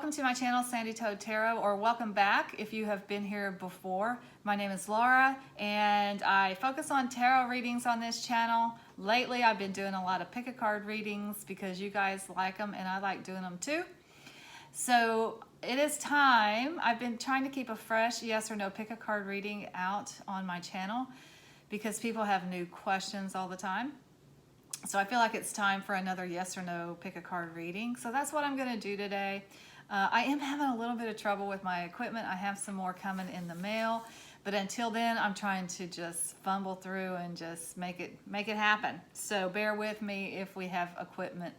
welcome to my channel, Sandy Toad Tarot, or welcome back if you have been here before. My name is Laura, and I focus on tarot readings on this channel. Lately, I've been doing a lot of pick-a-card readings because you guys like them, and I like doing them too. So it is time. I've been trying to keep a fresh yes or no pick-a-card reading out on my channel because people have new questions all the time. So I feel like it's time for another yes or no pick a card reading. So that's what I'm going to do today. I am having a little bit of trouble with my equipment. I have some more coming in the mail, but until then I'm trying to just fumble through and just make it happen. So bear with me if we have equipment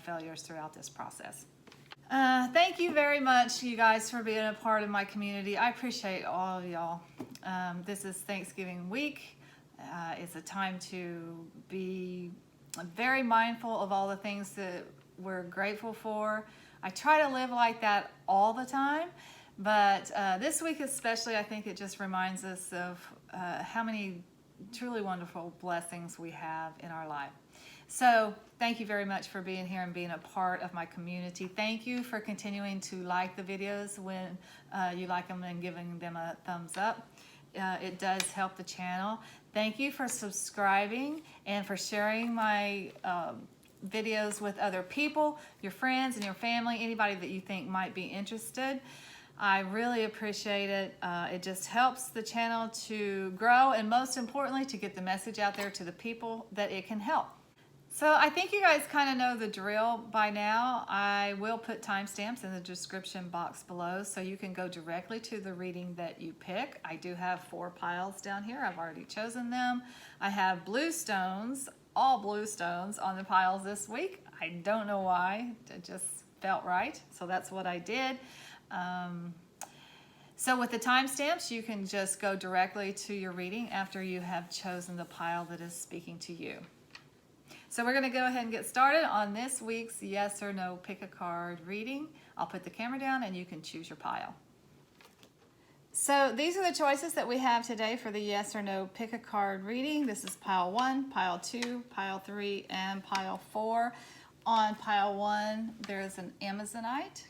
failures throughout this process. Thank you very much, you guys, for being a part of my community. I appreciate all of y'all. This is Thanksgiving week. It's a time to be very mindful of all the things that we're grateful for. I try to live like that all the time, but this week especially, I think it just reminds us of how many truly wonderful blessings we have in our life. So thank you very much for being here and being a part of my community. Thank you for continuing to like the videos when you like them and giving them a thumbs up. It does help the channel. Thank you for subscribing and for sharing my videos with other people, your friends and your family, anybody that you think might be interested. I really appreciate it. It just helps the channel to grow and most importantly to get the message out there to the people that it can help. So I think you guys kind of know the drill by now. I will put timestamps in the description box below so you can go directly to the reading that you pick. I do have 4 piles down here. I've already chosen them. I have blue stones, all blue stones on the piles this week. I don't know why, it just felt right. So that's what I did. So with the timestamps, you can just go directly to your reading after you have chosen the pile that is speaking to you. So we're going to go ahead and get started on this week's yes or no pick a card reading. I'll put the camera down and you can choose your pile. So these are the choices that we have today for the yes or no pick a card reading. This is pile 1, pile 2, pile 3, and pile 4. On pile 1, there is an Amazonite.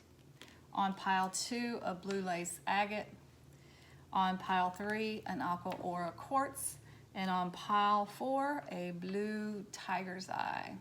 On pile 2, a blue lace agate. On pile 3, an Aqua or Quartz. And on pile 4, a blue tiger's eye.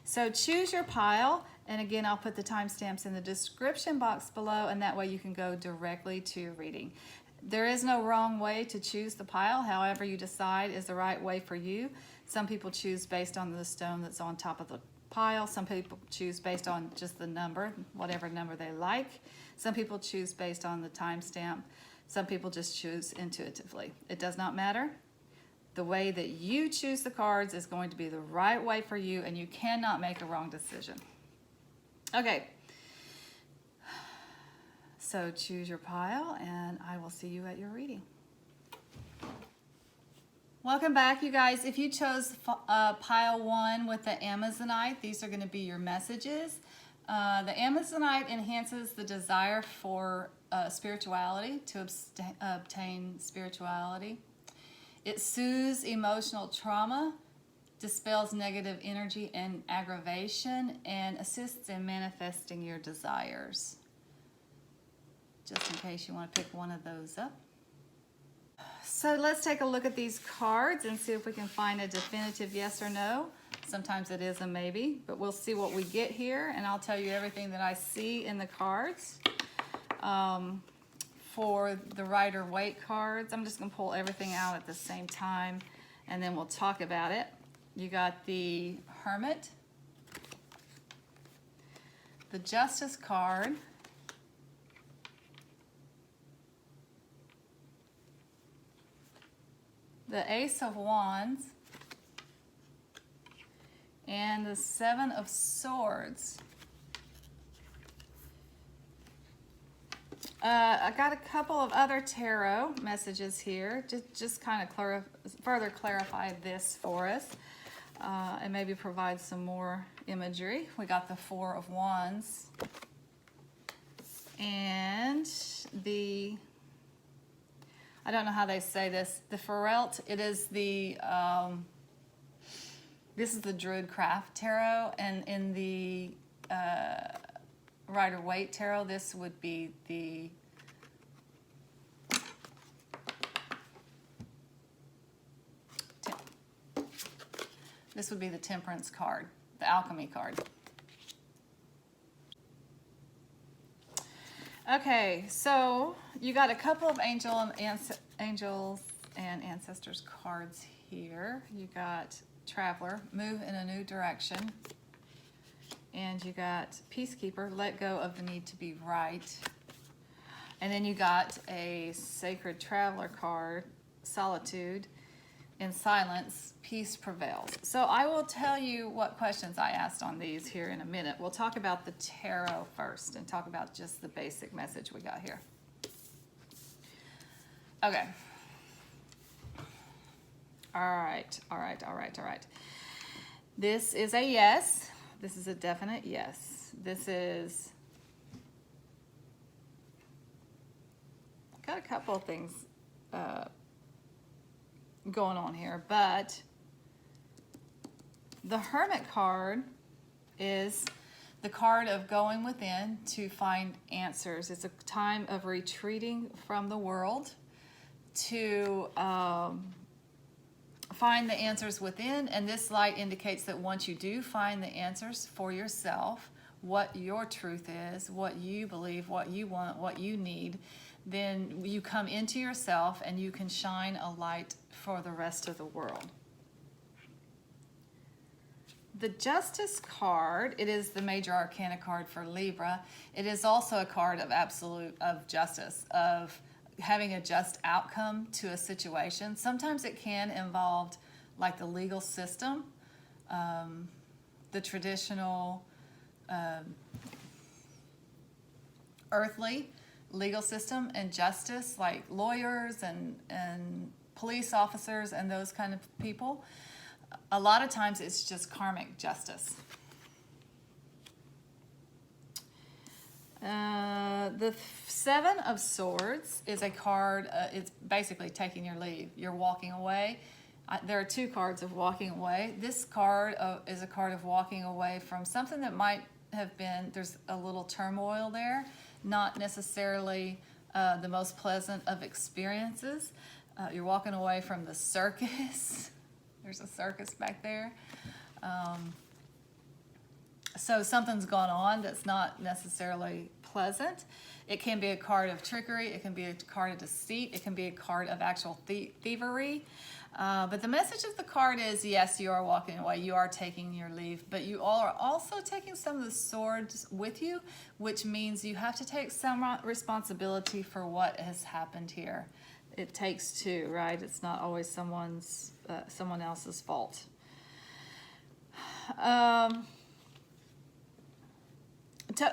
So choose your pile, and again, I'll put the timestamps in the description box below, and that way you can go directly to your reading. There is no wrong way to choose the pile. However you decide is the right way for you. Some people choose based on the stone that's on top of the pile. Some people choose based on just the number, whatever number they like. Some people choose based on the timestamp. Some people just choose intuitively. It does not matter. The way that you choose the cards is going to be the right way for you, and you cannot make a wrong decision. Okay, so choose your pile, and I will see you at your reading. Welcome back, you guys. If you chose pile 1 with the Amazonite, these are going to be your messages. The Amazonite enhances the desire for spirituality, to obtain spirituality. It soothes emotional trauma, dispels negative energy and aggravation, and assists in manifesting your desires. Just in case you want to pick one of those up. So let's take a look at these cards and see if we can find a definitive yes or no. Sometimes it is a maybe, but we'll see what we get here, and I'll tell you everything that I see in the cards. For the Rider-Waite cards, I'm just going to pull everything out at the same time, and then we'll talk about it. You got the Hermit, the Justice card, the Ace of Wands, and the 7 of Swords. I got a couple of other tarot messages here, just kind of further clarify this for us, and maybe provide some more imagery. We got the 4 of Wands, and the, I don't know how they say this, the Ferrelt. It is the, this is the Druidcraft Tarot, and in the Rider-Waite Tarot, this would be the Temperance card, the Alchemy card. Okay, so you got a couple of angels and ancestors cards here. You got Traveler, move in a new direction. And you got Peacekeeper, let go of the need to be right. And then you got a Sacred Traveler card, Solitude. In silence, peace prevails. So I will tell you what questions I asked on these here in a minute. We'll talk about the tarot first and talk about just the basic message we got here. Okay. All right. This is a yes. This is a definite yes. This is... got a couple of things going on here, but the Hermit card is the card of going within to find answers. It's a time of retreating from the world to find the answers within, and this light indicates that once you do find the answers for yourself, what your truth is, what you believe, what you want, what you need, then you come into yourself and you can shine a light for the rest of the world. The Justice card, it is the major arcana card for Libra. It is also a card of of justice, of having a just outcome to a situation. Sometimes it can involve like the legal system, the traditional earthly legal system, and justice, like lawyers and police officers and those kind of people. A lot of times it's just karmic justice. The Seven of Swords is a card, it's basically taking your leave. You're walking away. There are two cards of walking away. This card is a card of walking away from something that might have been, there's a little turmoil there, not necessarily the most pleasant of experiences. You're walking away from the circus. There's a circus back there. So something's gone on that's not necessarily pleasant. It can be a card of trickery. It can be a card of deceit. It can be a card of actual thievery. But the message of the card is, yes, you are walking away. You are taking your leave. But you all are also taking some of the swords with you, which means you have to take some responsibility for what has happened here. It takes two, right? It's not always someone else's fault.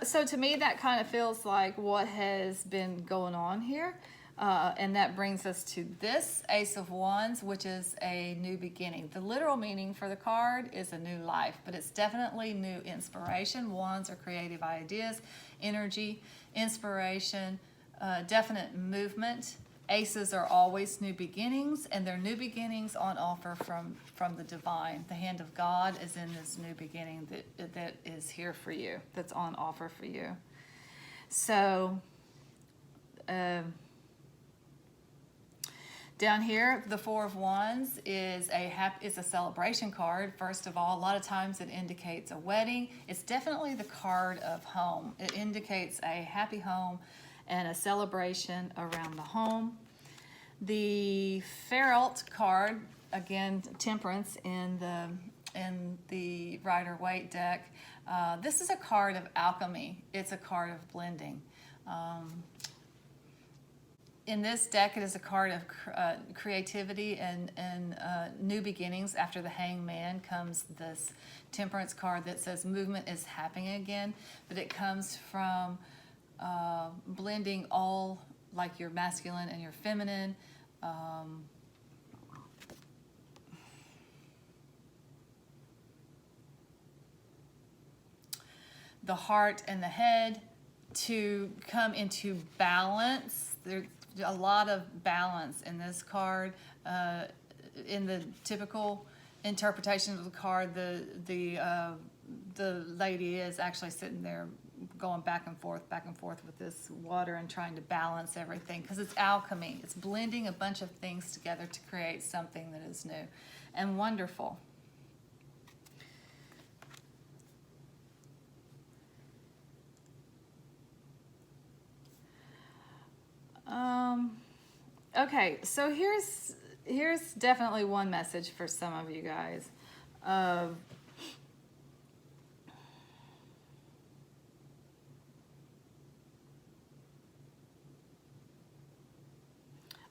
So to me, that kind of feels like what has been going on here. And that brings us to this Ace of Wands, which is a new beginning. The literal meaning for the card is a new life, but it's definitely new inspiration. Wands are creative ideas, energy, inspiration, definite movement. Aces are always new beginnings, and they're new beginnings on offer from the divine. The hand of God is in this new beginning that is here for you, that's on offer for you. So, down here, the Four of Wands is a celebration card. First of all, a lot of times it indicates a wedding. It's definitely the card of home. It indicates a happy home and a celebration around the home. The Feralt card, again, Temperance in the Rider-Waite deck. This is a card of alchemy. It's a card of blending. In this deck, it is a card of creativity and new beginnings. After the Hangman comes this Temperance card that says movement is happening again, but it comes from blending all, like your masculine and your feminine. The heart and the head to come into balance. There's a lot of balance in this card. In the typical interpretation of the card, the lady is actually sitting there going back and forth with this water and trying to balance everything, because it's alchemy. It's blending a bunch of things together to create something that is new and wonderful. Okay, so here's definitely one message for some of you guys.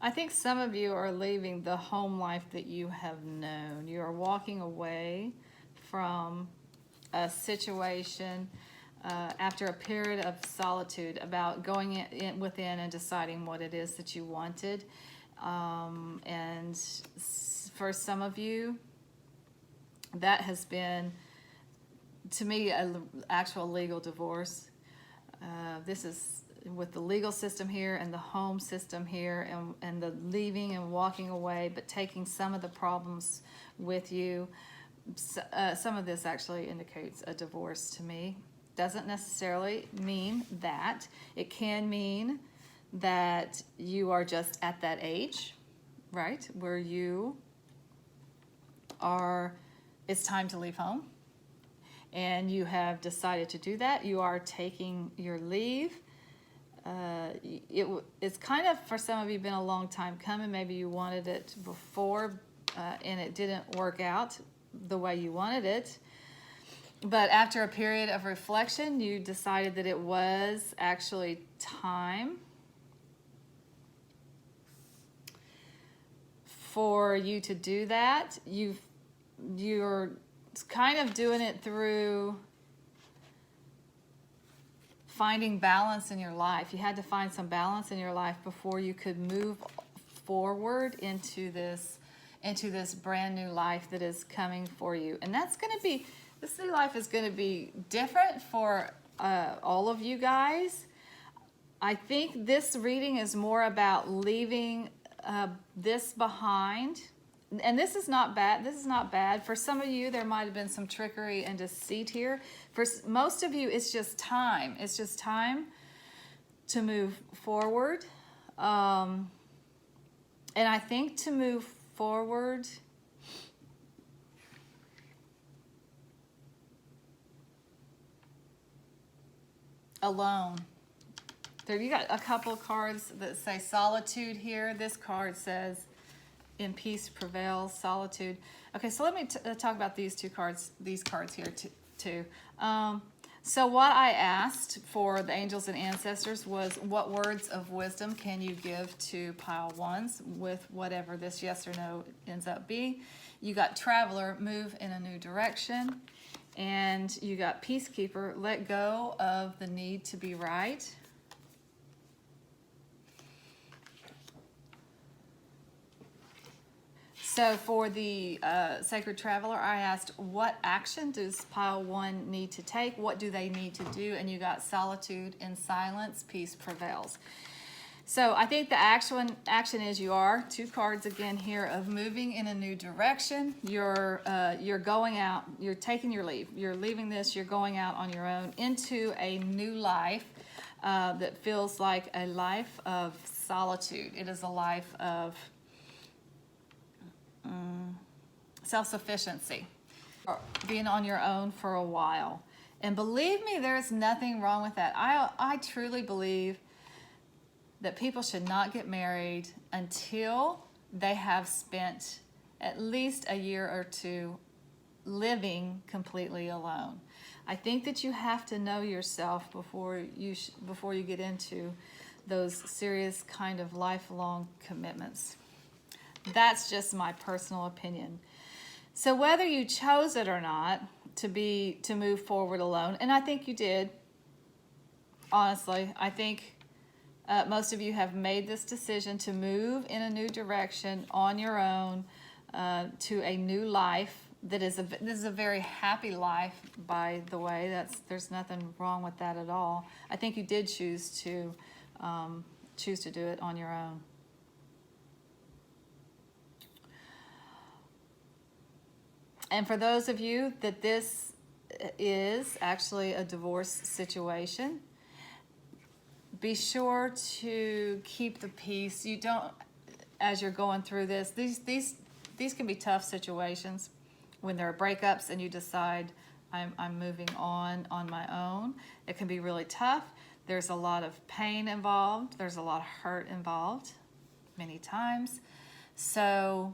I think some of you are leaving the home life that you have known. You are walking away from a situation after a period of solitude about going in within and deciding what it is that you wanted. And for some of you, that has been, to me, an actual legal divorce. This is with the legal system here and the home system here, and the leaving and walking away, but taking some of the problems with you. Some of this actually indicates a divorce to me. Doesn't necessarily mean that. It can mean that you are just at that age, right, where you are, it's time to leave home, and you have decided to do that. You are taking your leave. It's kind of, for some of you, been a long time coming. Maybe you wanted it before and it didn't work out the way you wanted it. But after a period of reflection, you decided that it was actually time for you to do that. You're kind of doing it through finding balance in your life. You had to find some balance in your life before you could move forward into this brand new life that is coming for you. And that's going to be, this new life is going to be different for all of you guys. I think this reading is more about leaving this behind. And this is not bad. This is not bad. For some of you, there might have been some trickery and deceit here. For most of you, it's just time. It's just time to move forward. And I think to move forward, alone. There, you got a couple of cards that say solitude here. This card says, in peace prevails, solitude. Okay, so let me talk about these cards here too. So what I asked for the angels and ancestors was, what words of wisdom can you give to pile ones with whatever this yes or no ends up being? You got traveler, move in a new direction. And you got peacekeeper, let go of the need to be right. So for the Sacred Traveler, I asked, what action does pile one need to take? What do they need to do? And you got solitude in silence, peace prevails. So I think the action is, you are, two cards again here of moving in a new direction. You're going out, you're taking your leave. You're leaving this, you're going out on your own into a new life that feels like a life of solitude. It is a life of self-sufficiency, being on your own for a while. And believe me, there is nothing wrong with that. I truly believe that people should not get married until they have spent at least a year or two living completely alone. I think that you have to know yourself before you get into those serious kind of lifelong commitments. That's just my personal opinion. So whether you chose it or not to move forward alone, and I think you did, honestly, I think most of you have made this decision to move in a new direction on your own to a new life. This is a very happy life, by the way. There's nothing wrong with that at all. I think you did choose to do it on your own. And for those of you that this is actually a divorce situation. Be sure to keep the peace. You don't, as you're going through this, these can be tough situations when there are breakups and you decide I'm moving on my own. It can be really tough. There's a lot of pain involved. There's a lot of hurt involved many times. So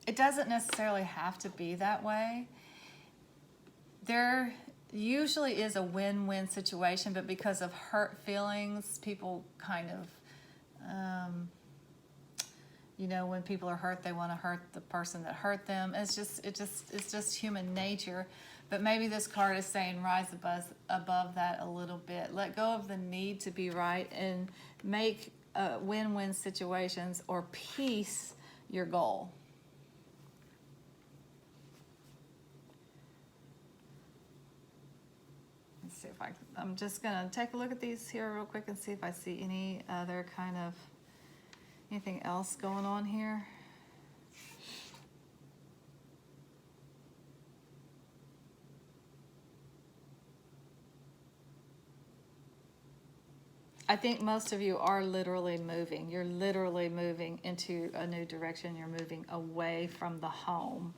it doesn't necessarily have to be that way. There usually is a win-win situation, but because of hurt feelings, people kind of, when people are hurt, they want to hurt the person that hurt them. It's just human nature. But maybe this card is saying rise above that a little bit. Let go of the need to be right and make win-win situations or peace your goal. Let's see if I'm just gonna take a look at these here real quick and see if I see any other anything else going on here. I think most of you are literally moving. You're literally moving into a new direction. You're moving away from the home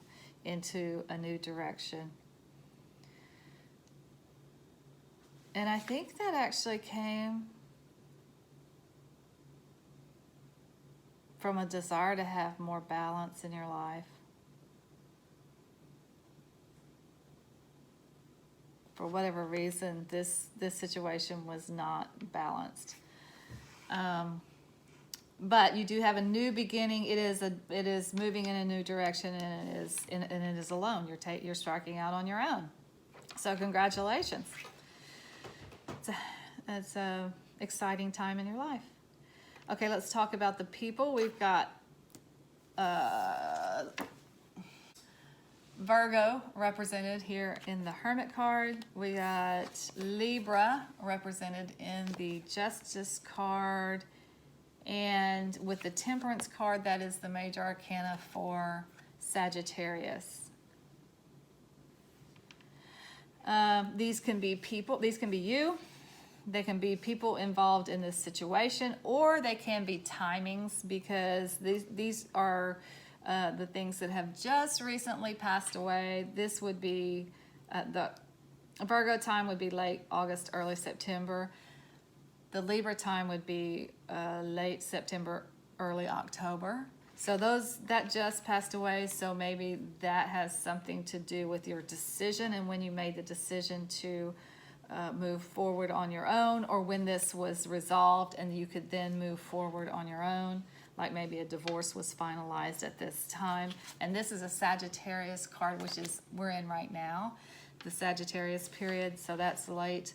into a new direction. And I think that actually came from a desire to have more balance in your life. For whatever reason, this situation was not balanced. But you do have a new beginning. It is moving in a new direction, and it is alone. You're striking out on your own. So congratulations. It's a exciting time in your life. Okay, let's talk about the people. We've got Virgo represented here in the Hermit card. We got Libra represented in the Justice card. And with the Temperance card, that is the major arcana for Sagittarius. These can be people, these can be you. They can be people involved in this situation, or they can be timings, because these are the things that have just recently passed away. This would be the Virgo time would be late August, early September. The Libra time would be late September, early October. So that just passed away, so maybe that has something to do with your decision and when you made the decision to move forward on your own, or when this was resolved and you could then move forward on your own, like maybe a divorce was finalized at this time. And this is a Sagittarius card, which is we're in right now, the Sagittarius period, so that's late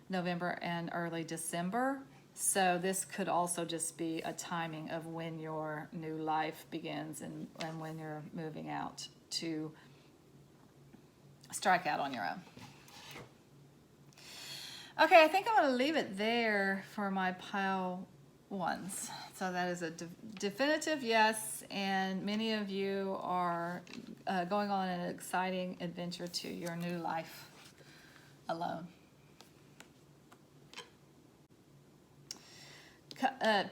November and early December. So this could also just be a timing of when your new life begins and when you're moving out to strike out on your own. Okay, I think I'm going to leave it there for my pile ones. So that is a definitive yes, and many of you are going on an exciting adventure to your new life alone.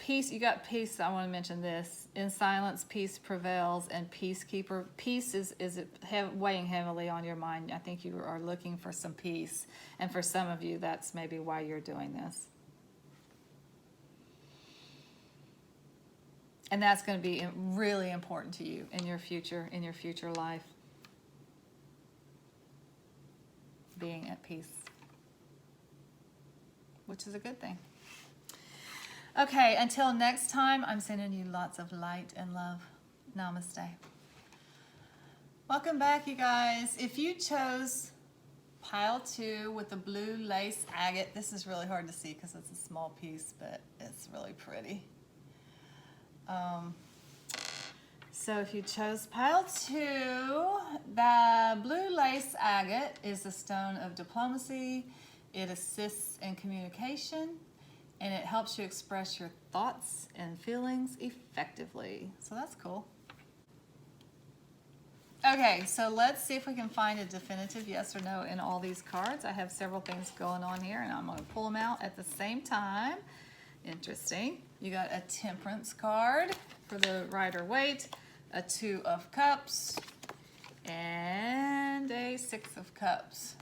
Peace, you got peace. I want to mention this. In silence, peace prevails, and peacekeeper. Peace is weighing heavily on your mind. I think you are looking for some peace. And for some of you, that's maybe why you're doing this. And that's going to be really important to you in your future life. Being at peace. Which is a good thing. Okay, until next time, I'm sending you lots of light and love. Namaste. Welcome back, you guys. If you chose pile 2 with the blue lace agate, this is really hard to see because it's a small piece, but it's really pretty. So if you chose pile 2, the blue lace agate is the stone of diplomacy. It assists in communication, and it helps you express your thoughts and feelings effectively. So that's cool. Okay, so let's see if we can find a definitive yes or no in all these cards. I have several things going on here, and I'm going to pull them out at the same time. Interesting. You got a Temperance card for the Rider-Waite, a 2 of Cups, and a 6 of Cups.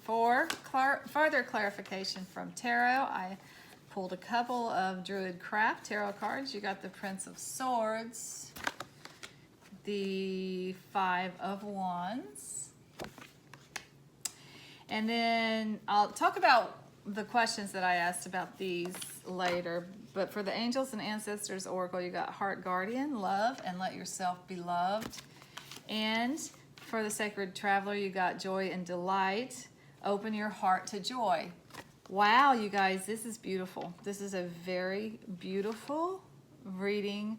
For further clarification from Tarot, I pulled a couple of Druid Craft Tarot cards. You got the Prince of Swords, the 5 of Wands, and then I'll talk about the questions that I asked about these later. But for the Angels and Ancestors Oracle, you got Heart Guardian, Love, and Let Yourself Be Loved. And for the Sacred Traveler, you got Joy and Delight. Open your heart to joy. Wow, you guys, this is beautiful. This is a very beautiful reading,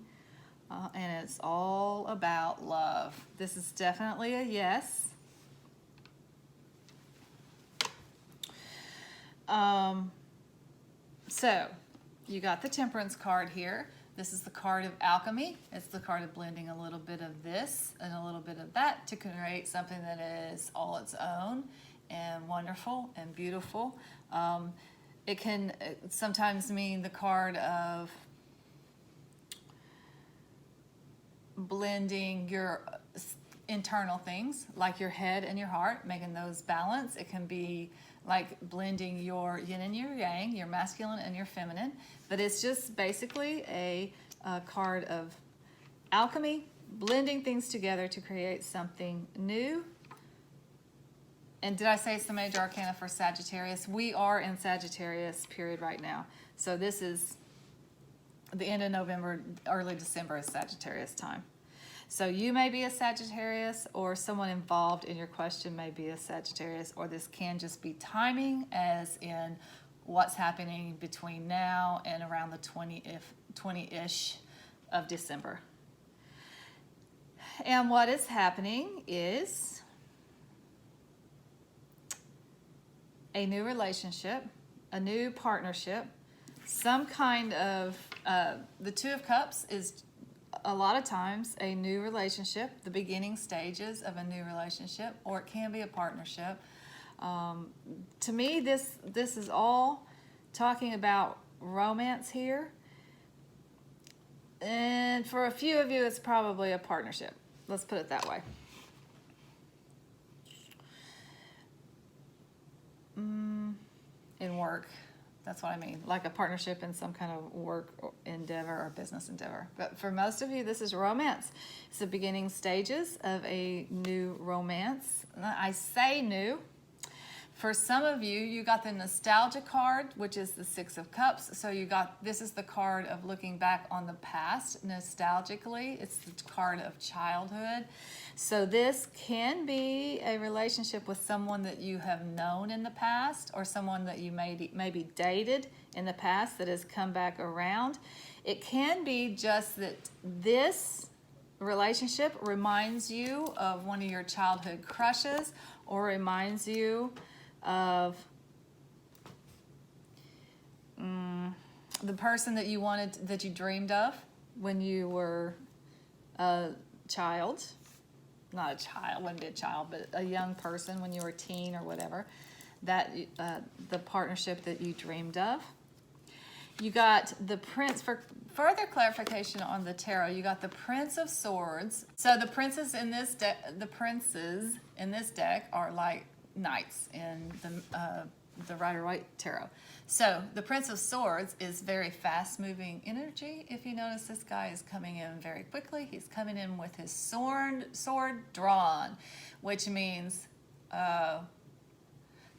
and it's all about love. This is definitely a yes. So you got the Temperance card here. This is the card of alchemy. It's the card of blending a little bit of this and a little bit of that to create something that is all its own and wonderful and beautiful. It can sometimes mean the card of blending your internal things, like your head and your heart, making those balance. It can be like blending your yin and your yang, your masculine and your feminine. But it's just basically a card of alchemy, blending things together to create something new. And did I say it's the major arcana for Sagittarius? We are in Sagittarius period right now. So this is the end of November, early December is Sagittarius time. So you may be a Sagittarius, or someone involved in your question may be a Sagittarius, or this can just be timing, as in what's happening between now and around the 20-ish of December. And what is happening is a new relationship, a new partnership, some kind of, the 2 of Cups is a lot of times a new relationship, the beginning stages of a new relationship, or it can be a partnership. To me, this is all talking about romance here. And for a few of you, it's probably a partnership. Let's put it that way. In work. That's what I mean, like a partnership in some kind of work endeavor or business endeavor. But for most of you, this is romance. It's the beginning stages of a new romance. I say new. For some of you, you got the nostalgia card, which is the 6 of Cups. So you got, this is the card of looking back on the past nostalgically. It's the card of childhood. So this can be a relationship with someone that you have known in the past, or someone that you maybe dated in the past that has come back around. It can be just that this relationship reminds you of one of your childhood crushes, or reminds you of the person that you wanted, that you dreamed of when you were a child. Not a child, wouldn't be a child, but a young person when you were a teen or whatever. That the partnership that you dreamed of. You got the Prince, for further clarification on the tarot, you got the Prince of Swords. So the princes in this deck are like knights in the Rider-Waite tarot. So the Prince of Swords is very fast-moving energy. If you notice, this guy is coming in very quickly. He's coming in with his sword drawn, which means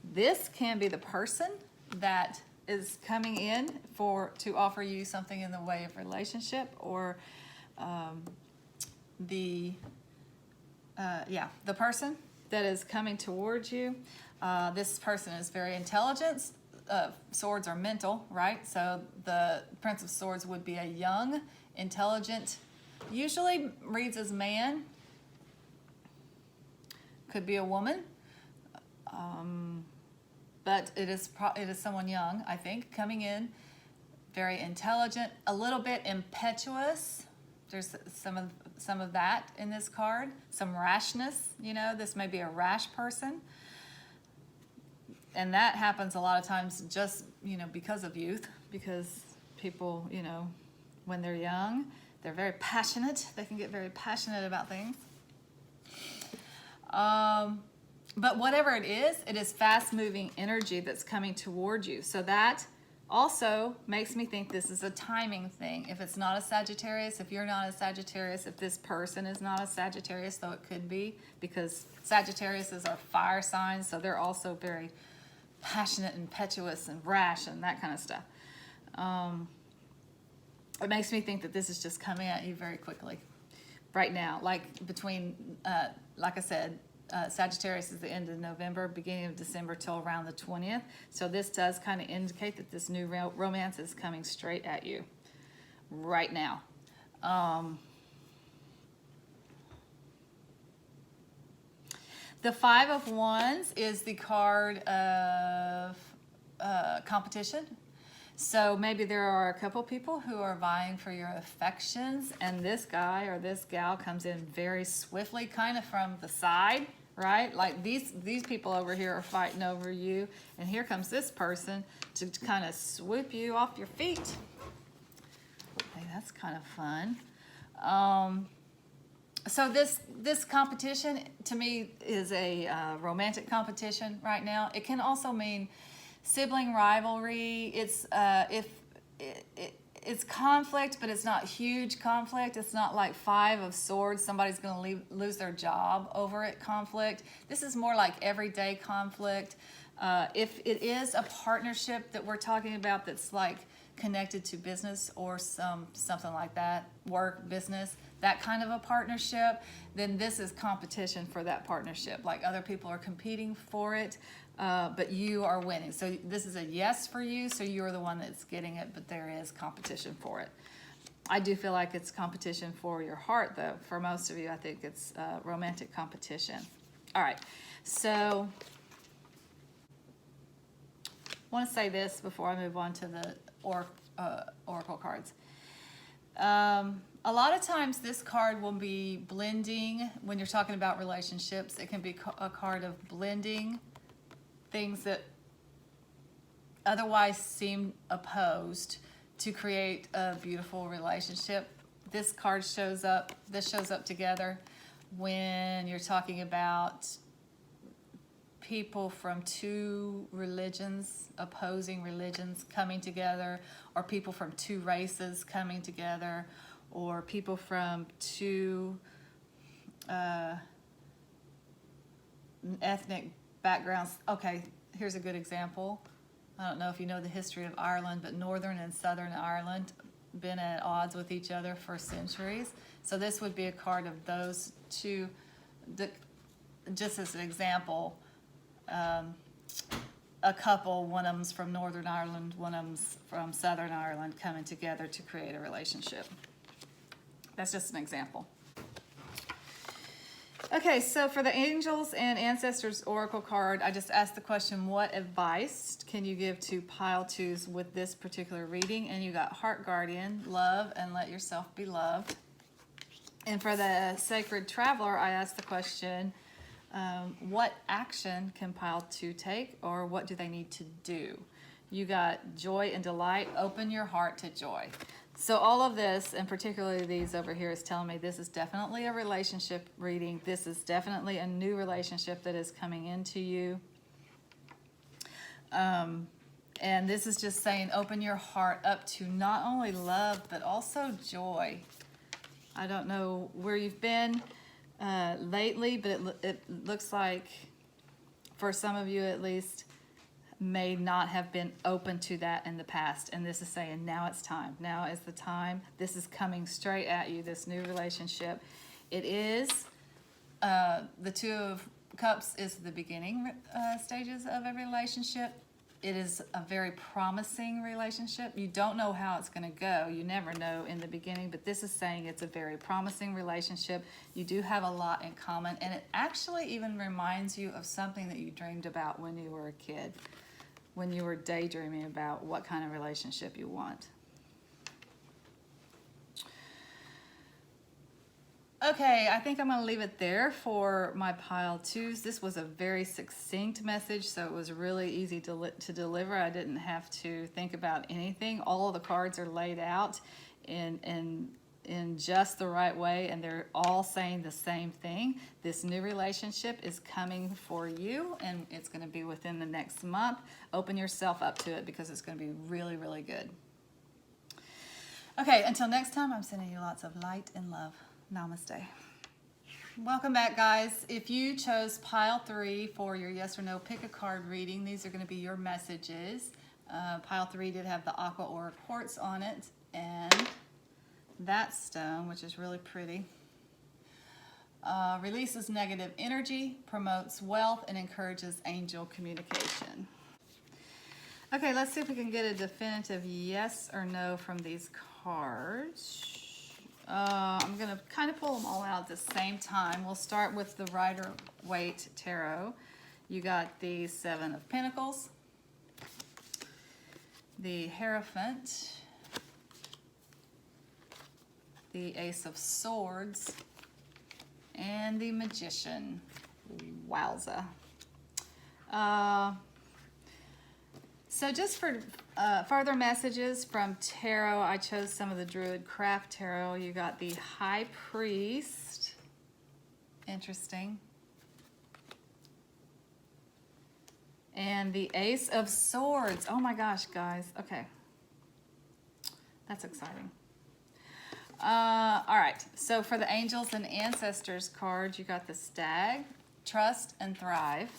this can be the person that is coming in to offer you something in the way of relationship, or the person that is coming towards you. This person is very intelligent. Swords are mental, right? So the Prince of Swords would be a young, intelligent, usually reads as man, could be a woman, but it is someone young, I think, coming in, very intelligent, a little bit impetuous, There's some of that in this card. Some rashness, this may be a rash person. And that happens a lot of times just, because of youth, because people, when they're young, they're very passionate. They can get very passionate about things. But whatever it is fast-moving energy that's coming toward you. So that also makes me think this is a timing thing. If it's not a Sagittarius, if you're not a Sagittarius, if this person is not a Sagittarius, though it could be, because Sagittarius is our fire sign, so they're also very passionate, impetuous, and rash, and that kind of stuff. It makes me think that this is just coming at you very quickly right now, like between, like I said, Sagittarius is the end of November, beginning of December till around the 20th. So this does kind of indicate that this new romance is coming straight at you right now. The Five of Wands is the card of competition. So maybe there are a couple people who are vying for your affections, and this guy or this gal comes in very swiftly, kind of from the side, right? Like these people over here are fighting over you, and here comes this person to kind of swoop you off your feet. Hey, that's kind of fun. So this competition to me is a romantic competition right now. It can also mean sibling rivalry. It's it's conflict, but it's not huge conflict. It's not like Five of Swords, somebody's going to lose their job over it conflict. This is more like everyday conflict. If it is a partnership that we're talking about that's like connected to business or something like that, work, business, that kind of a partnership, then this is competition for that partnership. Like other people are competing for it, but you are winning. So this is a yes for you, so you're the one that's getting it, but there is competition for it. I do feel like it's competition for your heart, though. For most of you, I think it's romantic competition. All right, so I want to say this before I move on to the oracle cards. A lot of times this card will be blending when you're talking about relationships. It can be a card of blending things that otherwise seem opposed to create a beautiful relationship. This card shows up together when you're talking about people from two religions, opposing religions coming together, or people from two races coming together, or people from two ethnic backgrounds. Okay, here's a good example. I don't know if you know the history of Ireland, but Northern and Southern Ireland been at odds with each other for centuries. So this would be a card of those two, just as an example. A couple, one of them's from Northern Ireland, one of them's from Southern Ireland, coming together to create a relationship. That's just an example. Okay, so for the Angels and Ancestors Oracle card, I just asked the question, what advice can you give to pile twos with this particular reading? And you got Heart Guardian, love and let yourself be loved. And for the Sacred Traveler, I asked the question, what action can pile two take, or what do they need to do? You got joy and delight. Open your heart to joy. So all of this, and particularly these over here, is telling me this is definitely a relationship reading. This is definitely a new relationship that is coming into you. And this is just saying open your heart up to not only love, but also joy. I don't know where you've been lately, but it looks like, for some of you at least, may not have been open to that in the past. And this is saying now it's time. Now is the time. This is coming straight at you, this new relationship. It is, the Two of Cups is the beginning stages of a relationship. It is a very promising relationship. You don't know how it's going to go. You never know in the beginning, but this is saying it's a very promising relationship. You do have a lot in common, and it actually even reminds you of something that you dreamed about when you were a kid, when you were daydreaming about what kind of relationship you want. Okay, I think I'm going to leave it there for my pile twos. This was a very succinct message, so it was really easy to deliver. I didn't have to think about anything. All of the cards are laid out in just the right way, and they're all saying the same thing. This new relationship is coming for you, and it's going to be within the next month. Open yourself up to it because it's going to be really, really good. Okay, until next time, I'm sending you lots of light and love. Namaste. Welcome back, guys. If you chose pile 3 for your yes or no pick a card reading, these are going to be your messages. Pile 3 did have the Aqua or Quartz on it, and that stone, which is really pretty, releases negative energy, promotes wealth, and encourages angel communication. Okay, let's see if we can get a definitive yes or no from these cards. I'm going to kind of pull them all out at the same time. We'll start with the Rider-Waite Tarot. You got the Seven of Pentacles, the Hierophant, the Ace of Swords, and the Magician. Wowza. So just for further messages from tarot, I chose some of the Druid Craft Tarot. You got the High Priest. Interesting. And the Ace of Swords. Oh my gosh, guys. Okay. That's exciting. All right. So for the Angels and Ancestors cards, you got the Stag, Trust and Thrive.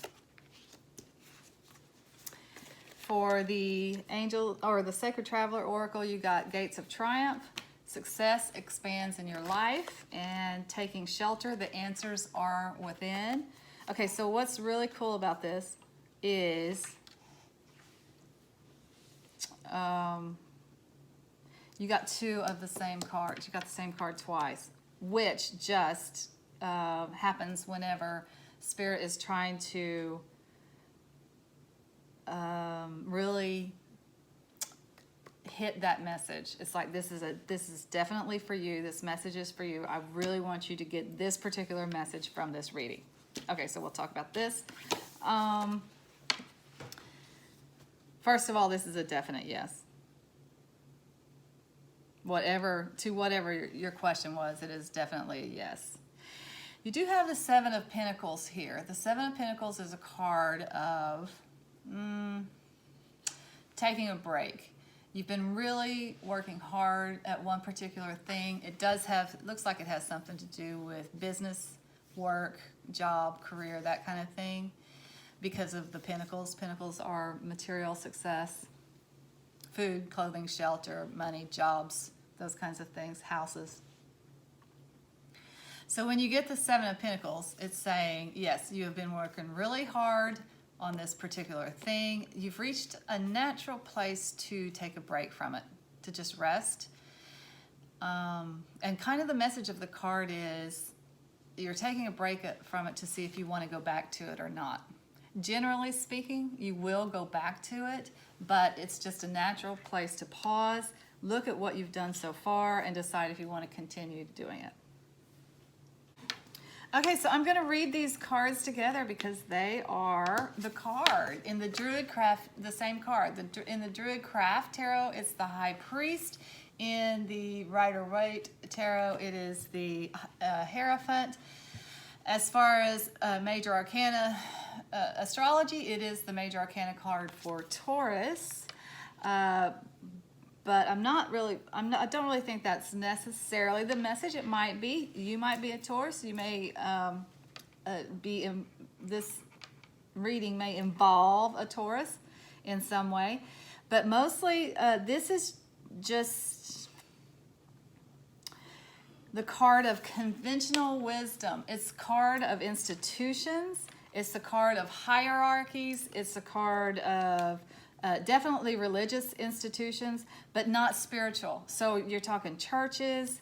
For the Angel or the Sacred Traveler Oracle, you got Gates of Triumph, Success expands in your life, and Taking Shelter. The answers are within. Okay, so what's really cool about this is you got 2 of the same cards. You got the same card twice, which just happens whenever Spirit is trying to really hit that message. It's like, this is definitely for you. This message is for you. I really want you to get this particular message from this reading. Okay, so we'll talk about this. First of all, this is a definite yes. Whatever your question was, it is definitely a yes. You do have the Seven of Pentacles here. The Seven of Pentacles is a card of taking a break. You've been really working hard at one particular thing. It looks like it has something to do with business, work, job, career, that kind of thing, because of the Pentacles. Pentacles are material success, food, clothing, shelter, money, jobs, those kinds of things, houses. So when you get the Seven of Pentacles, it's saying, yes, you have been working really hard on this particular thing. You've reached a natural place to take a break from it, to just rest. And kind of the message of the card is you're taking a break from it to see if you want to go back to it or not. Generally speaking, you will go back to it, but it's just a natural place to pause, look at what you've done so far, and decide if you want to continue doing it. Okay, so I'm going to read these cards together because they are the card. In the Druid Craft, the same card. In the Druid Craft Tarot, it's the High Priest. In the Rider-Waite Tarot, it is the Hierophant. As far as Major Arcana astrology, it is the Major Arcana card for Taurus. But I don't really think that's necessarily the message. It might be. You might be a Taurus. You may this reading may involve a Taurus in some way. But mostly, this is just the card of conventional wisdom. It's the card of institutions. It's the card of hierarchies. It's the card of definitely religious institutions, but not spiritual. So you're talking churches,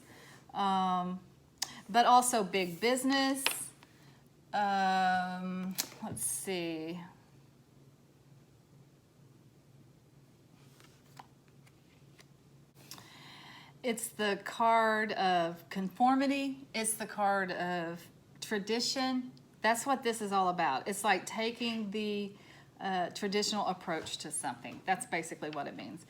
but also big business. Let's see. It's the card of conformity. It's the card of tradition. That's what this is all about. It's like taking the traditional approach to something. That's basically what it means.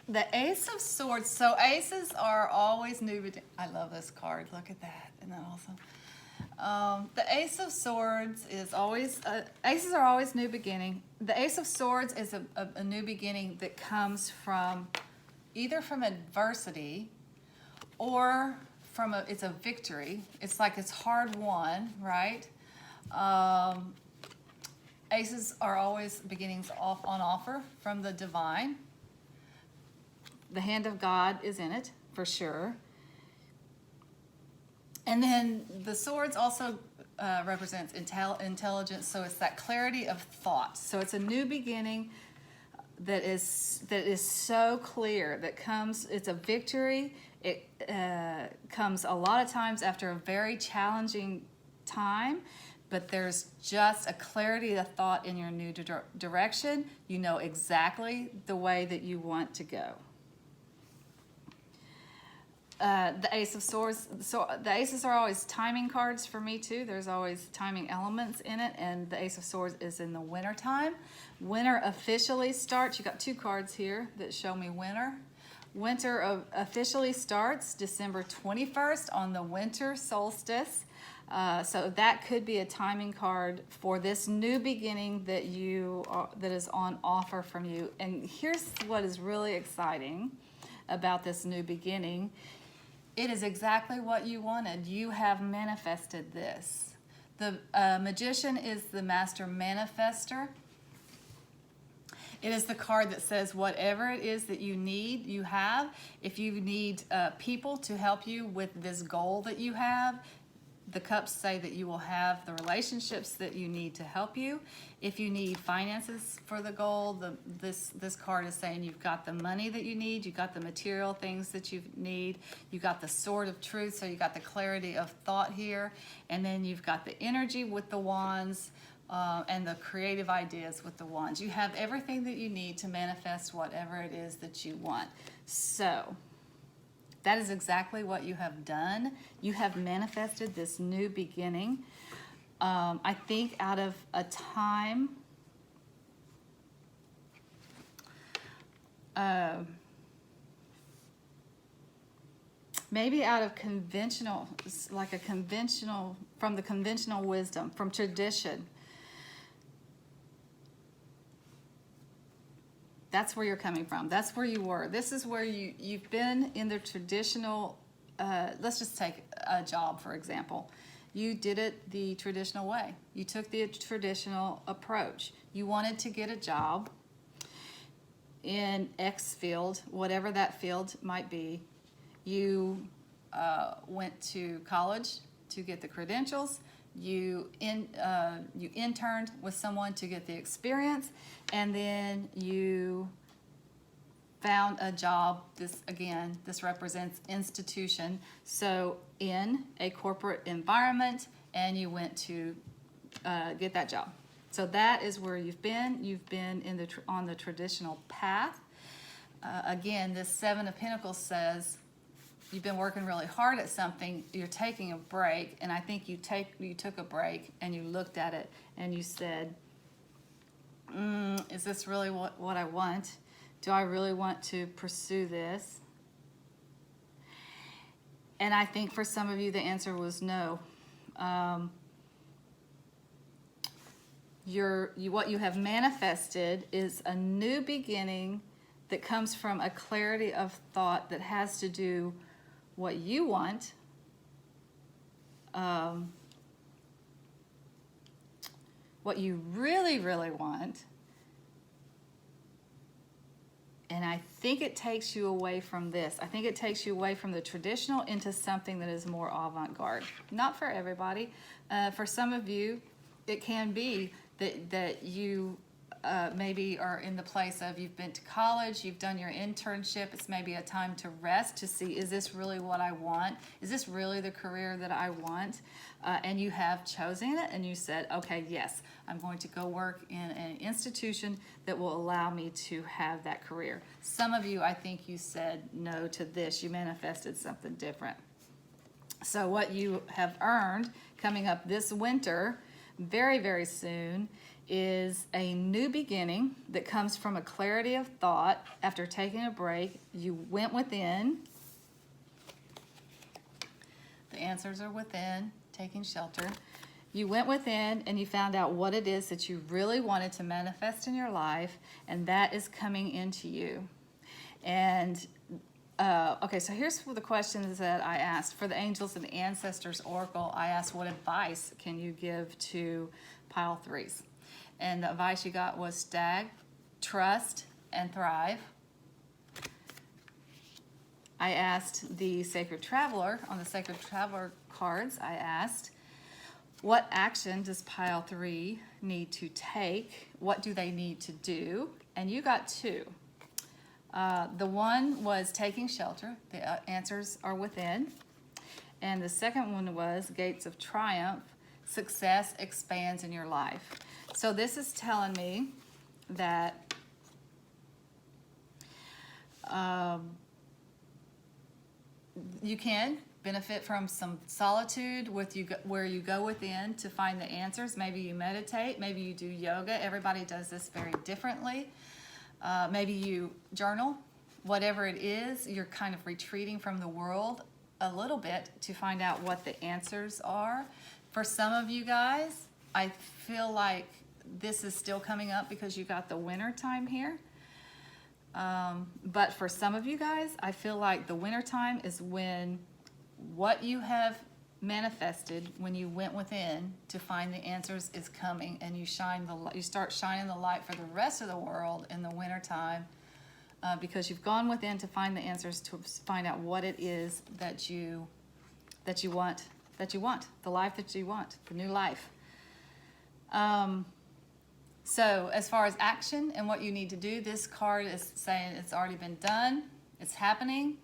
The Ace of Swords. So aces are always new. I love this card. Look at that. Isn't that awesome? The Ace of Swords is always, aces are always new beginning. The Ace of Swords is a new beginning that comes from either from adversity or from it's a victory. It's like it's hard won, right? Aces are always beginnings on offer from the divine. The hand of God is in it, for sure. And then the swords also represents intelligence, so it's that clarity of thought. So it's a new beginning that is so clear, that comes, it's a victory. It comes a lot of times after a very challenging time, but there's just a clarity of thought in your new direction. You know exactly the way that you want to go. The Ace of Swords, so the aces are always timing cards for me too. There's always timing elements in it, and the Ace of Swords is in the winter time. Winter officially starts. You got two cards here that show me winter. Winter officially starts December 21st on the winter solstice. So that could be a timing card for this new beginning that that is on offer from you. And here's what is really exciting about this new beginning. It is exactly what you wanted. You have manifested this. The Magician is the master manifester. It is the card that says whatever it is that you need, you have. If you need people to help you with this goal that you have, the cups say that you will have the relationships that you need to help you. If you need finances for the goal, this card is saying you've got the money that you need, you've got the material things that you need, you've got the sword of truth, so you got the clarity of thought here, and then you've got the energy with the wands and the creative ideas with the wands. You have everything that you need to manifest whatever it is that you want. So that is exactly what you have done. You have manifested this new beginning. I think out of a time maybe out of conventional, like a conventional, from the conventional wisdom, from tradition. That's where you're coming from. That's where you were. This is where you've been in the traditional, let's just take a job, for example. You did it the traditional way. You took the traditional approach. You wanted to get a job in X field, whatever that field might be. You went to college to get the credentials. You interned with someone to get the experience, and then you found a job. This represents institution. So in a corporate environment, and you went to get that job. So that is where you've been. You've been on the traditional path. Again, this Seven of Pentacles says you've been working really hard at something, you're taking a break, and I think you took a break and you looked at it and you said, is this really what I want? Do I really want to pursue this? And I think for some of you the answer was no. What you have manifested is a new beginning that comes from a clarity of thought that has to do what you want, what you really, really want, and I think it takes you away from this. I think it takes you away from the traditional into something that is more avant-garde. Not for everybody. For some of you, it can be that you maybe are in the place of you've been to college, you've done your internship, it's maybe a time to rest to see, is this really what I want? Is this really the career that I want? And you have chosen it and you said, okay, yes, I'm going to go work in an institution that will allow me to have that career. Some of you, I think you said no to this. You manifested something different. So what you have earned coming up this winter, very, very soon, is a new beginning that comes from a clarity of thought. After taking a break, you went within. The answers are within, taking shelter. You went within and you found out what it is that you really wanted to manifest in your life, and that is coming into you. And okay, so here's the questions that I asked. For the Angels and Ancestors Oracle, I asked, what advice can you give to pile threes? And the advice you got was stag, trust, and thrive. I asked the Sacred Traveler, on the Sacred Traveler cards, I asked, what action does pile three need to take? What do they need to do? And you got two. The one was taking shelter. The answers are within. And the second one was gates of triumph. Success expands in your life. So this is telling me that you can benefit from some solitude where you go within to find the answers. Maybe you meditate, maybe you do yoga. Everybody does this very differently. Maybe you journal. Whatever it is, you're kind of retreating from the world a little bit to find out what the answers are. For some of you guys, I feel like this is still coming up because you got the winter time here. But for some of you guys, I feel like the winter time is when what you have manifested when you went within to find the answers is coming, and you start shining the light for the rest of the world in the winter time, because you've gone within to find the answers, to find out what it is that you want, the life that you want, the new life. So as far as action and what you need to do, this card is saying it's already been done, it's happening.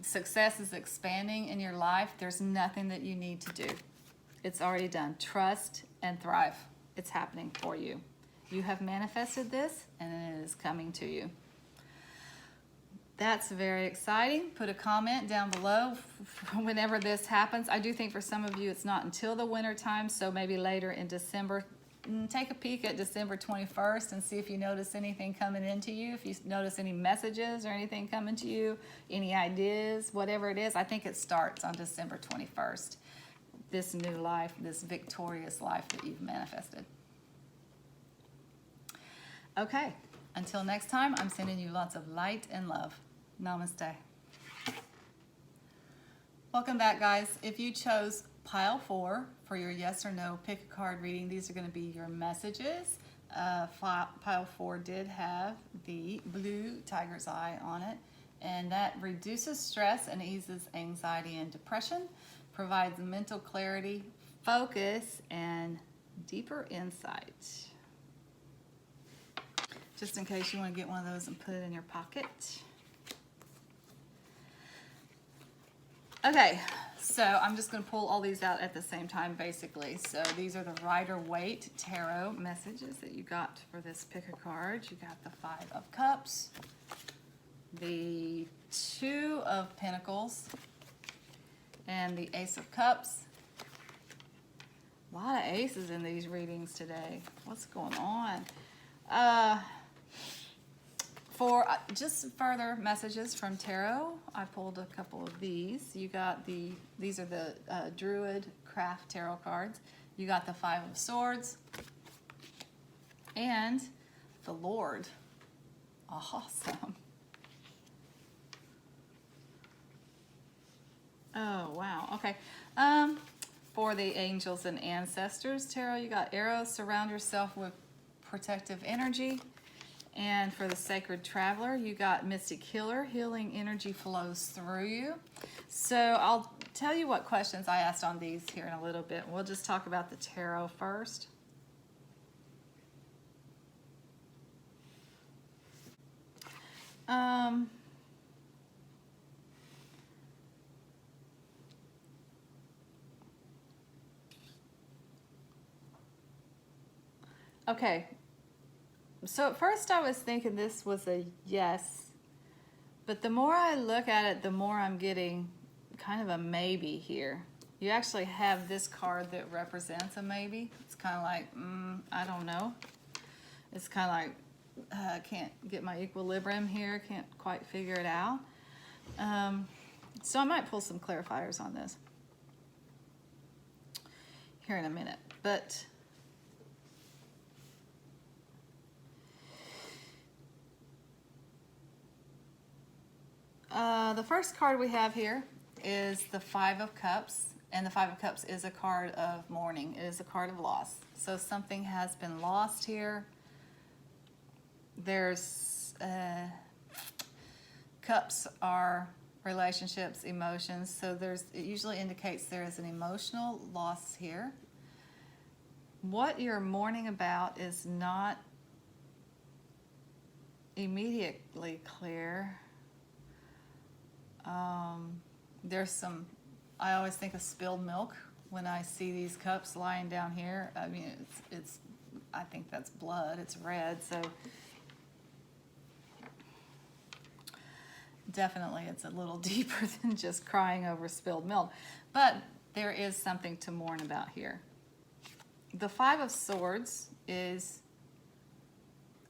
Success is expanding in your life. There's nothing that you need to do. It's already done. Trust and thrive. It's happening for you. You have manifested this, and it is coming to you. That's very exciting. Put a comment down below whenever this happens. I do think for some of you it's not until the winter time, so maybe later in December. Take a peek at December 21st and see if you notice anything coming into you, if you notice any messages or anything coming to you, any ideas, whatever it is. I think it starts on December 21st, this new life, this victorious life that you've manifested. Okay, until next time, I'm sending you lots of light and love. Namaste. Welcome back, guys. If you chose pile 4 for your yes or no pick a card reading, these are going to be your messages. Pile 4 did have the blue tiger's eye on it, and that reduces stress and eases anxiety and depression, provides mental clarity, focus, and deeper insight. Just in case you want to get one of those and put it in your pocket. Okay, so I'm just going to pull all these out at the same time, basically. So these are the Rider-Waite Tarot messages that you got for this pick a card. You got the 5 of Cups, the 2 of Pentacles, and the Ace of Cups. A lot of aces in these readings today. What's going on? For just further messages from tarot, I pulled a couple of these. You got these are the Druid Craft Tarot cards. You got the 5 of Swords and the Lord. Awesome. Oh, wow. Okay. For the Angels and Ancestors Tarot, you got arrows. Surround yourself with protective energy. And for the Sacred Traveler, you got Mystic Healer. Healing energy flows through you. So I'll tell you what questions I asked on these here in a little bit. We'll just talk about the tarot first. Um, okay. So at first I was thinking this was a yes, but the more I look at it, the more I'm getting kind of a maybe here. You actually have this card that represents a maybe. It's kind of like, I don't know. It's kind of like, I can't get my equilibrium here, can't quite figure it out. So I might pull some clarifiers on this here in a minute. But the first card we have here is the Five of Cups, and the Five of Cups is a card of mourning. It is a card of loss. So something has been lost here. There's cups are relationships, emotions. So it usually indicates there is an emotional loss here. What you're mourning about is not immediately clear. There's some, I always think of spilled milk when I see these cups lying down here. I mean, I think that's blood, it's red, so definitely it's a little deeper than just crying over spilled milk. But there is something to mourn about here. The Five of Swords is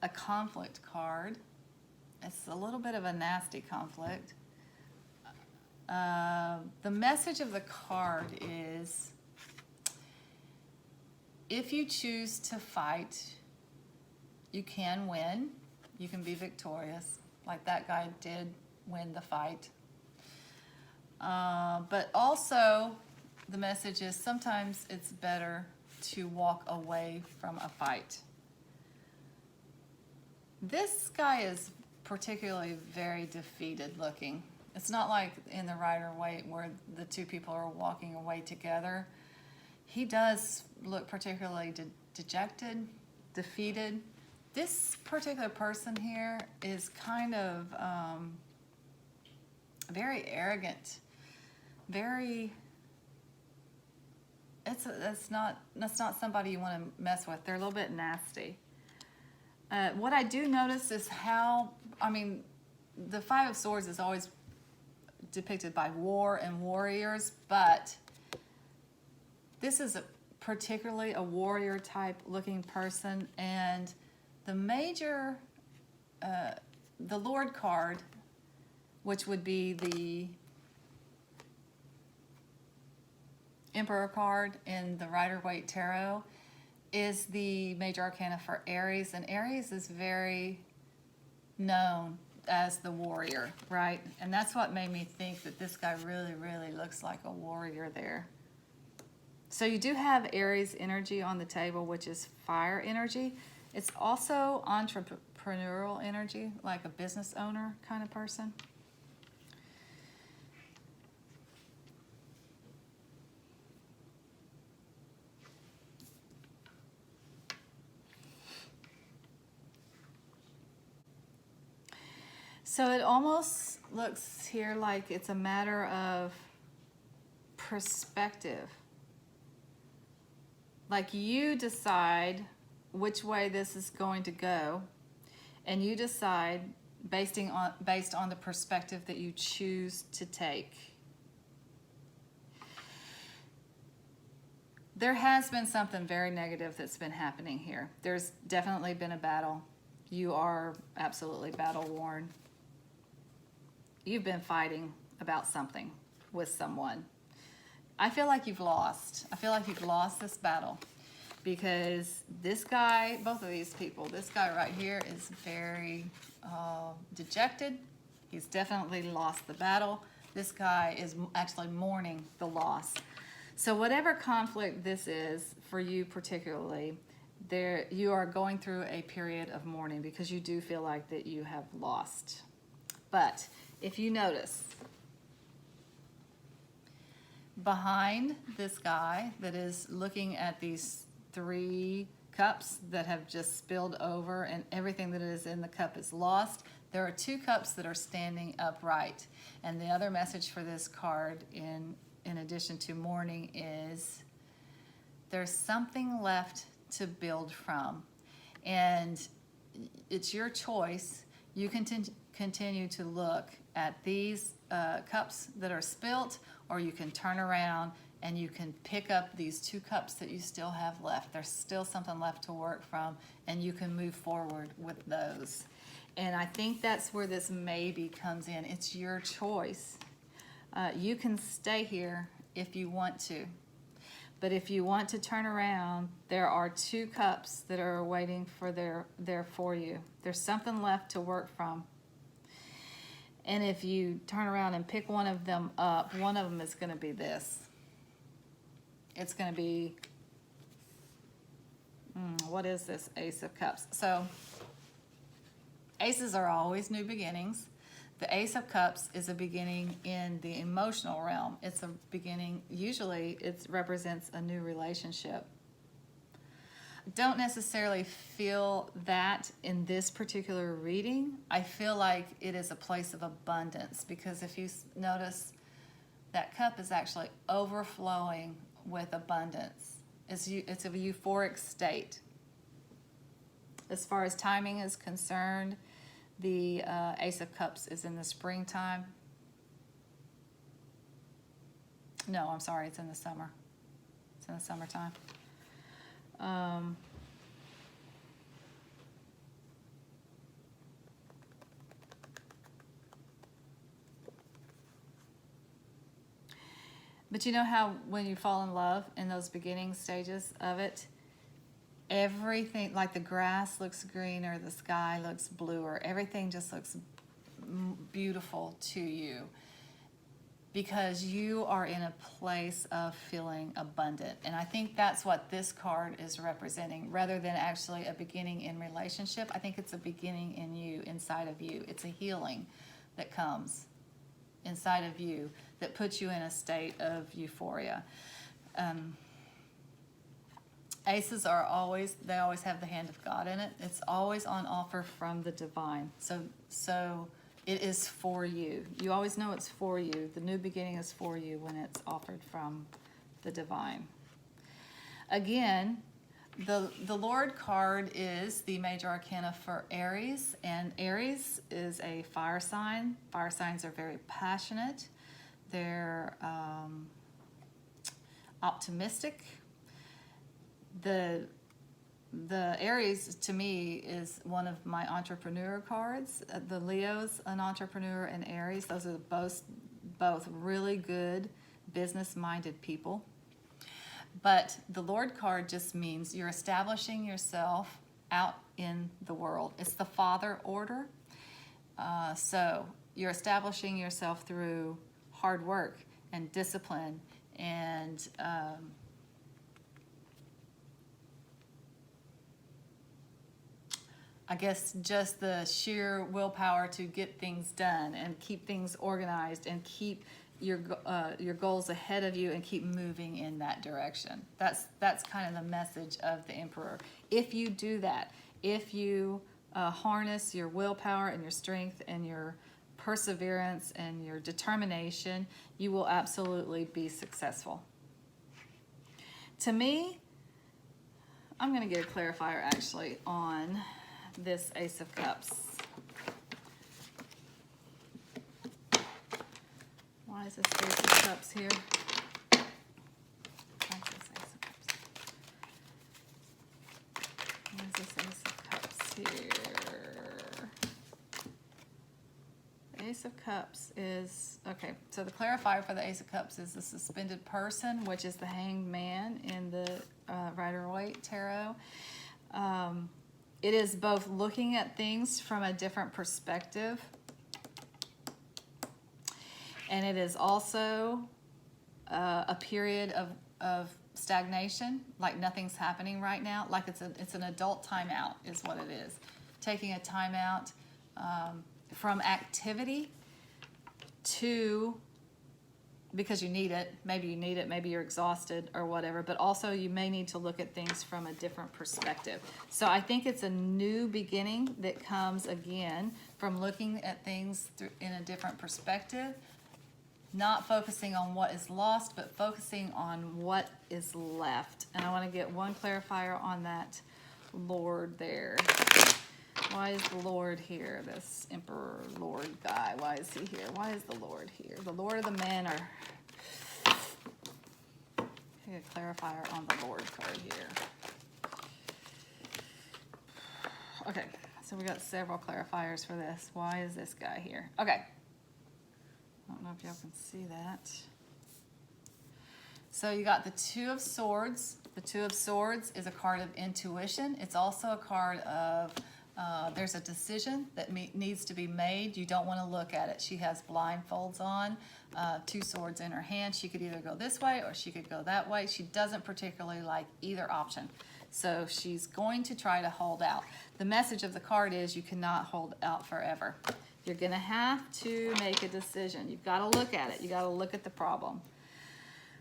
a conflict card. It's a little bit of a nasty conflict. The message of the card is, if you choose to fight, you can win. You can be victorious, like that guy did win the fight. But also, the message is sometimes it's better to walk away from a fight. This guy is particularly very defeated looking. It's not like in the Rider-Waite where the two people are walking away together. He does look particularly dejected, defeated. This particular person here is kind of very arrogant, very. That's not somebody you want to mess with. They're a little bit nasty. What I do notice is how, I mean, the Five of Swords is always depicted by war and warriors, but this is particularly a warrior type looking person, and the major, the Lord card, which would be the Emperor card in the Rider-Waite Tarot, is the major arcana for Aries, and Aries is very known as the warrior, right? And that's what made me think that this guy really, really looks like a warrior there. So you do have Aries energy on the table, which is fire energy. It's also entrepreneurial energy, like a business owner kind of person. So it almost looks here like it's a matter of perspective. Like you decide which way this is going to go, and you decide based on the perspective that you choose to take. There has been something very negative that's been happening here. There's definitely been a battle. You are absolutely battle worn. You've been fighting about something with someone. I feel like you've lost. I feel like you've lost this battle because this guy, both of these people, this guy right here is very dejected. He's definitely lost the battle. This guy is actually mourning the loss. So whatever conflict this is for you particularly, you are going through a period of mourning because you do feel like that you have lost. But if you notice, behind this guy that is looking at these 3 cups that have just spilled over and everything that is in the cup is lost, There are 2 cups that are standing upright. And the other message for this card, in addition to mourning, is there's something left to build from. And it's your choice. You can continue to look at these cups that are spilt, or you can turn around and you can pick up these 2 cups that you still have left. There's still something left to work from, and you can move forward with those. And I think that's where this maybe comes in. It's your choice. You can stay here if you want to. But if you want to turn around, there are 2 cups that are waiting for there for you. There's something left to work from. And if you turn around and pick one of them up, one of them is going to be this. It's going to be, what is this? Ace of Cups. So aces are always new beginnings. The Ace of Cups is a beginning in the emotional realm. It's a beginning, usually it represents a new relationship. Don't necessarily feel that in this particular reading. I feel like it is a place of abundance, because if you notice, that cup is actually overflowing with abundance. It's a euphoric state. As far as timing is concerned, the Ace of Cups is in the springtime. No, I'm sorry, it's in the summer. It's in the summertime. But you know how when you fall in love in those beginning stages of it, everything, like the grass looks greener, the sky looks bluer, everything just looks beautiful to you, because you are in a place of feeling abundant. And I think that's what this card is representing, rather than actually a beginning in relationship. I think it's a beginning in you, inside of you. It's a healing that comes inside of you that puts you in a state of euphoria. Aces are always have the hand of God in it. It's always on offer from the divine. So it is for you. You always know it's for you. The new beginning is for you when it's offered from the divine. Again, the Lord card is the major arcana for Aries, and Aries is a fire sign. Fire signs are very passionate. They're optimistic. The Aries, to me, is one of my entrepreneur cards. The Leo's an entrepreneur, and Aries, those are both really good business-minded people. But the Lord card just means you're establishing yourself out in the world. It's the Father order. So you're establishing yourself through hard work and discipline and I guess just the sheer willpower to get things done and keep things organized and keep your goals ahead of you and keep moving in that direction. That's kind of the message of the Emperor. If you do that, if you harness your willpower and your strength and your perseverance and your determination, you will absolutely be successful. To me, I'm going to get a clarifier actually on this Ace of Cups. Why is this Ace of Cups here? Why is this Ace of Cups? Why is this Ace of Cups here? The Ace of Cups is, okay, so the clarifier for the Ace of Cups is the suspended person, which is the Hanged Man in the Rider-Waite Tarot. It is both looking at things from a different perspective, and it is also a period of stagnation, like nothing's happening right now, like it's an adult timeout is what it is. Taking a timeout from activity to, because you need it, maybe you're exhausted or whatever, but also you may need to look at things from a different perspective. So I think it's a new beginning that comes again from looking at things in a different perspective, not focusing on what is lost, but focusing on what is left. And I want to get one clarifier on that Lord there. Why is the Lord here? This Emperor Lord guy. Why is he here? Why is the Lord here? The Lord of the Manor. Get a clarifier on the Lord card here. Okay, so we got several clarifiers for this. Why is this guy here? Okay. I don't know if y'all can see that. So you got the Two of Swords. The Two of Swords is a card of intuition. It's also a card of there's a decision that needs to be made. You don't want to look at it. She has blindfolds on, two swords in her hand. She could either go this way or she could go that way. She doesn't particularly like either option. So she's going to try to hold out. The message of the card is you cannot hold out forever. You're going to have to make a decision. You've got to look at it. You got to look at the problem.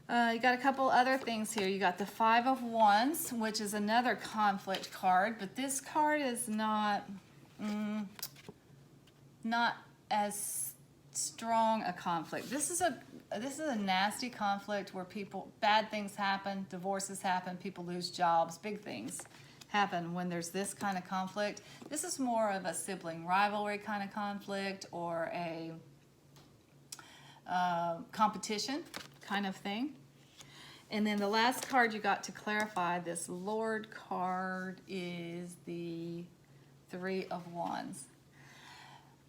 You got a couple other things here. You got the Five of Wands, which is another conflict card, but this card is not as strong a conflict. This is a nasty conflict where bad things happen, divorces happen, people lose jobs, big things happen when there's this kind of conflict. This is more of a sibling rivalry kind of conflict or a competition kind of thing. And then the last card you got to clarify this Lord card is the Three of Wands.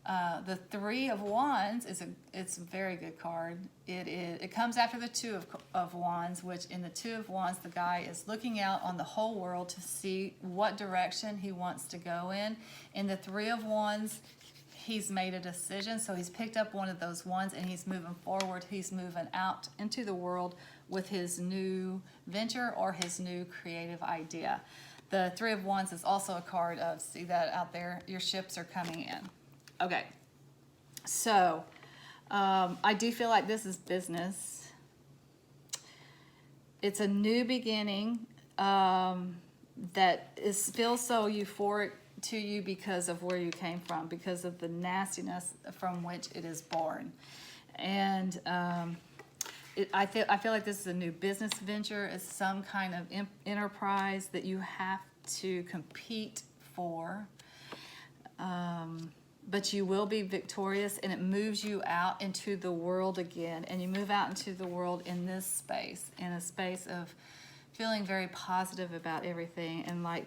The Three of Wands it's a very good card. It comes after the Two of Wands, which in the Two of Wands the guy is looking out on the whole world to see what direction he wants to go in. In the Three of Wands, he's made a decision, so he's picked up one of those wands and he's moving forward. He's moving out into the world with his new venture or his new creative idea. The Three of Wands is also a card of, see that out there, your ships are coming in. Okay, so I do feel like this is business. It's a new beginning that feels so euphoric to you because of where you came from, because of the nastiness from which it is born. And I feel like this is a new business venture. It's some kind of enterprise that you have to compete for. But you will be victorious, and it moves you out into the world again. And you move out into the world in this space, in a space of feeling very positive about everything, and like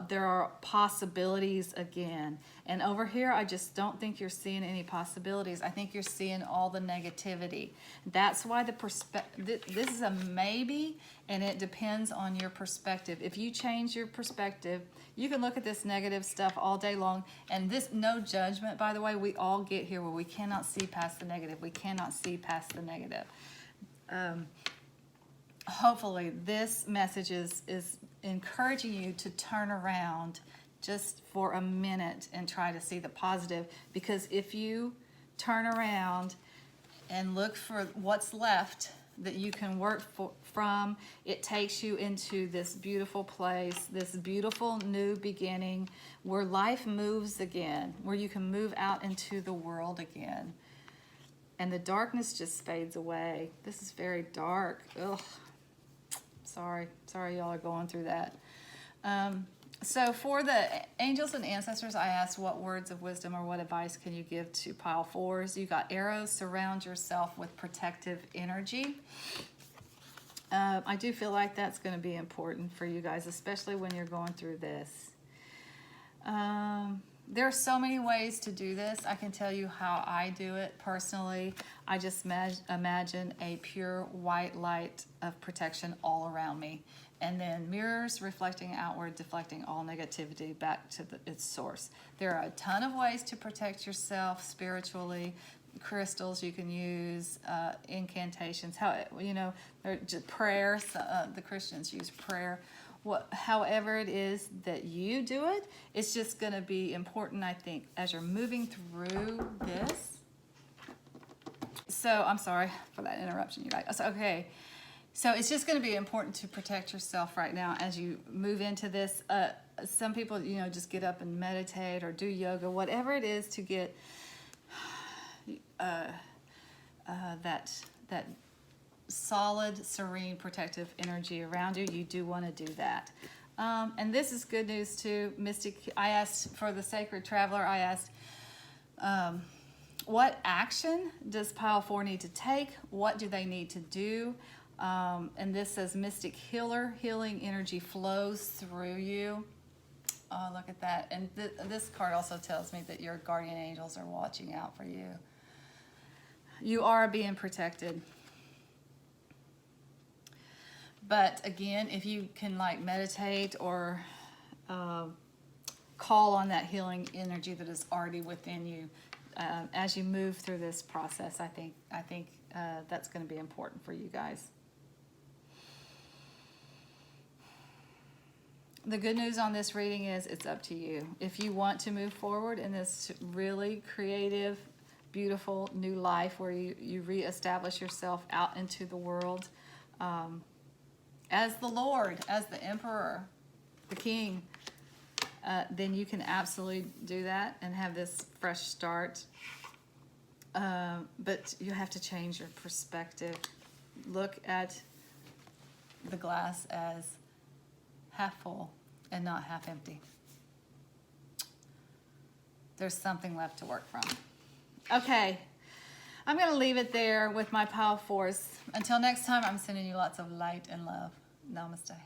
there are possibilities again. And over here, I just don't think you're seeing any possibilities. I think you're seeing all the negativity. That's why this is a maybe, and it depends on your perspective. If you change your perspective, you can look at this negative stuff all day long, and this, no judgment, by the way, we all get here where we cannot see past the negative. We cannot see past the negative. Hopefully this message is encouraging you to turn around just for a minute and try to see the positive, because if you turn around and look for what's left that you can work from, it takes you into this beautiful place, this beautiful new beginning where life moves again, where you can move out into the world again. And the darkness just fades away. This is very dark. Ugh. Sorry y'all are going through that. So for the angels and ancestors, I asked what words of wisdom or what advice can you give to pile fours. You got arrows, surround yourself with protective energy. I do feel like that's going to be important for you guys, especially when you're going through this. There are so many ways to do this. I can tell you how I do it personally. I just imagine a pure white light of protection all around me. And then mirrors reflecting outward, deflecting all negativity back to its source. There are a ton of ways to protect yourself spiritually. Crystals you can use, incantations, just prayers. The Christians use prayer. However it is that you do it, it's just going to be important, I think, as you're moving through this. So I'm sorry for that interruption, you guys. Okay, so it's just going to be important to protect yourself right now as you move into this. some people, you know, just get up and meditate or do yoga, whatever it is to get that solid, serene, protective energy around you. You do want to do that. And this is good news too. Mystic, I asked for the Sacred Traveler, I asked, what action does Pile 4 need to take? What do they need to do? And this says Mystic Healer, healing energy flows through you. Oh, look at that. And this card also tells me that your guardian angels are watching out for you. You are being protected. But again, if you can like meditate or call on that healing energy that is already within you as you move through this process, I think that's going to be important for you guys. The good news on this reading is it's up to you. If you want to move forward in this really creative, beautiful new life where you reestablish yourself out into the world as the Lord, as the Emperor, the King, then you can absolutely do that and have this fresh start. But you have to change your perspective. Look at the glass as half full and not half empty. There's something left to work from. Okay, I'm going to leave it there with my Pile 4s. Until next time, I'm sending you lots of light and love. Namaste.